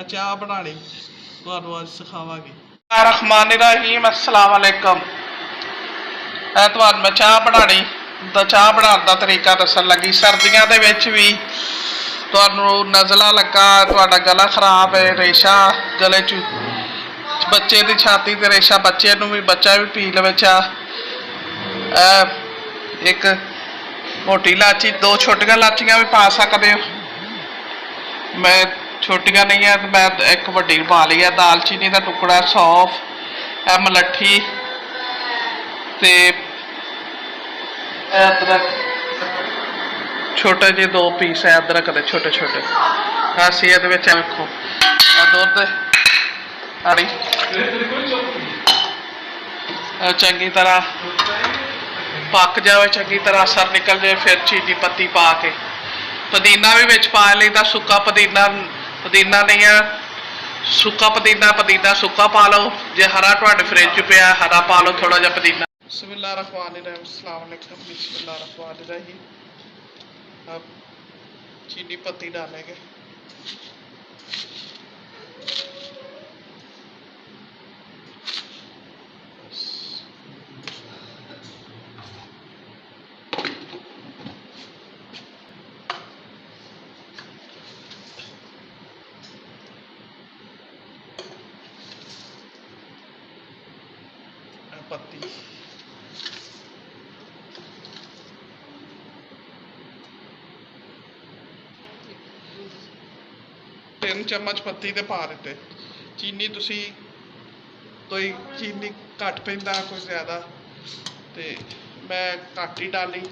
ਚਾਹ ਬਣਾਣੀ ਤੁਹਾਨੂੰ ਅੱਜ ਸਿਖਾਵਾਂਗੀ। रहमान रहीम अस्सलाम वालेकुम। ਤੁਹਾਨੂੰ ਮੈਂ ਚਾਹ ਬਣਾਣੀ ਦਾ ਚਾਹ ਬਣਾਉਣ ਦਾ ਤਰੀਕਾ ਦੱਸਣ ਲੱਗੀ। ਸਰਦੀਆਂ ਦੇ ਵਿੱਚ ਵੀ ਤੁਹਾਨੂੰ ਨਜ਼ਲਾ ਲੱਗਾ, ਤੁਹਾਡਾ ਗਲਾ ਖਰਾਬ ਹੈ, ਰੇਸ਼ਾ ਗਲੇ 'ਚ, ਬੱਚੇ ਦੀ ਛਾਤੀ ਤੇ ਰੇਸ਼ਾ, ਬੱਚੇ ਨੂੰ ਵੀ ਬੱਚਾ ਵੀ ਪੀ ਲਵੇ ਚਾਹ। ਇੱਕ ਮੋਟੀ ਇਲਾਚੀ, 2 ਛੋਟੀਆਂ ਇਲਾਚੀਆਂ भी पा सकते हो। मैं छोटियां नहीं है तो मैं एक वड्डी पा ली है। दालचीनी का टुकड़ा, सौंफ, मलट्ठी ते अदरक, छोटे जे 2 पीस है अदरक के, छोटे छोटे। असी ये देखो दुध हरी चंगी तरह पक जाए, चंगी तरह असर निकल जाए, फिर चीनी पत्ती पा के पुदीना भी विच पा लेदा। सुक्का पुदीना, पुदीना नहीं है सुक्का पुदीना, पुदीना सुक्का पा लो। जे हरा तुहाडे फ्रिज च पिया हरा पा लो थोड़ा जिहा पुदीना। बिस्मिल्लाहिर्रहमानिर्रहीम, अस्सलाम वालेकुम। बिस्मिल्लाहिर्रहमानिर्रहीम। अब चीनी पत्ती डालेंगे। पत्ती 3 चम्मच पत्ती ते पा दिते। चीनी तुसी कोई चीनी घट पैंदा, कोई ज़्यादा, तो मैं घट ही डाली।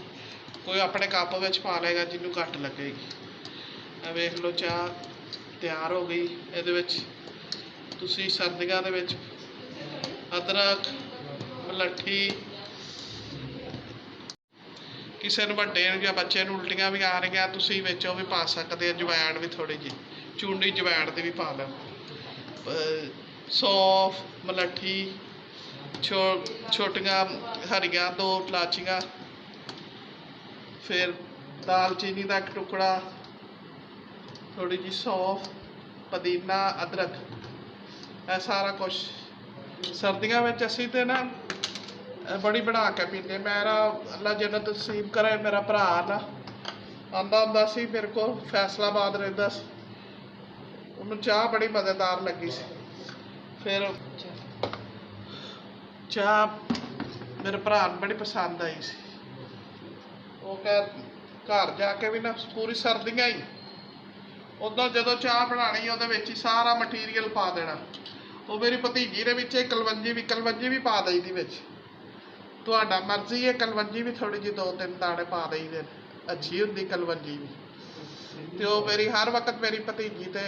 कोई अपने कप में पा लेगा जिन्हों घट लगेगी। वेख लो चाह तैयार हो गई। ये तुसी सर्दियों दे विच अदरक, मलट्ठी, किसी ने वड्डे या बच्चे नूं उल्टियां भी आ रही तुसी विच भी पा सकते हो। जवैन भी थोड़ी जी चूनी जवैन की भी पा लो। सौंफ, मलट्ठी, छोटियां हरियां 2 इलाचियां, फिर दालचीनी का एक टुकड़ा, थोड़ी जी सौंफ, पुदीना, अदरक, यह सारा कुछ। सर्दियों में असी तो ना बड़ी बना के पीते। मेरा अल्लाह जन्नत नसीब करे, मेरा भरा ना आंदा हुंदा सी, मेरे को फैसलाबाद रहिंदा सी, उन्होंने चाह बड़ी मज़ेदार लगी सी। फिर चाह मेरे भरा नूं बड़ी पसंद आई सी। वो कह घर जाके भी ना पूरी सर्दियां ही उदों जो चाह बनानी उहदे विच ही सारा मटीरियल पा देना। वो मेरी भतीजी ने विच कलवंजी भी पा दई दी विच। तुहाडा मर्जी है, कलवंजी भी थोड़ी जी 2-3 दाने पा दई दे, अच्छी हुंदी कलवंजी भी। तो मेरी हर वक्त मेरी भतीजी ते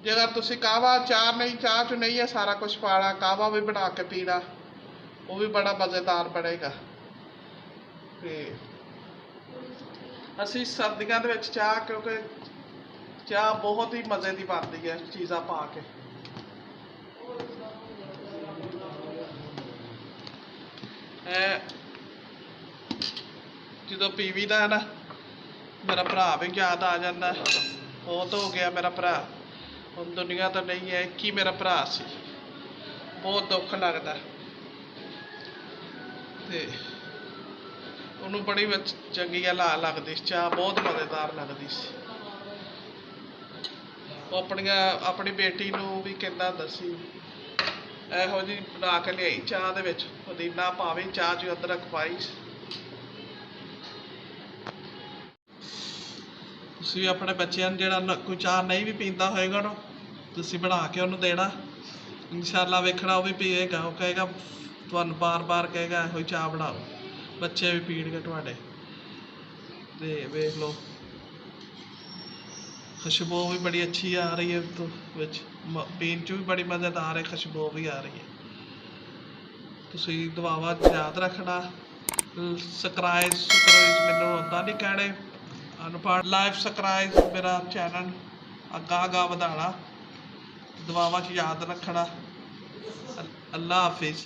जे अगर तुसी कहवा चाह नहीं, चाह च नहीं है सारा कुछ पाना, कहवा भी बना के पीना, वो भी बड़ा मज़ेदार बनेगा। तो असी सर्दियों दे विच चाह, क्योंकि चाह बहुत ही मज़े की बनती है चीज़ां पा के। जो पीवीदा है ना, मेरा भरा भी याद आ जाता है। बहुत हो गया मेरा भरा, हम दुनिया तो नहीं है, एक ही मेरा भरा सी। बहुत दुख लगता। तो उन्होंने बड़ी चंगी लगती चाह, बहुत मज़ेदार लगती सी। वो अपनी बेटी नूं भी कहता हुंदा सी ਇਹੋ जी बना के लियाई चाह दे विच, पुदीना पावी चाह च, अदरक पाई। तुसीं अपने बच्चों जिहड़ा कोई चाह नहीं भी पींदा होएगा ना, तुसीं बना के उन्होंने देना, इंशाअल्लाह वेखना वो भी पीएगा। वो कहेगा तुहानूं बार बार कहेगा इहो चाह बनाओ, बच्चे भी पीणगे तुहाडे। ते वेख लो खुशबू भी बड़ी अच्छी आ रही है, तो पीन च भी बड़ी मज़ेदार है, खुशबू भी आ रही है। तुसी दुआवा याद रखना। सबसक्राइब मैनू आंदा नहीं कहने, अनपढ़। लाइव सबसक्राइब मेरा चैनल अग्गा वधाना, दुआवा याद रखना। अल्लाह हाफिज़।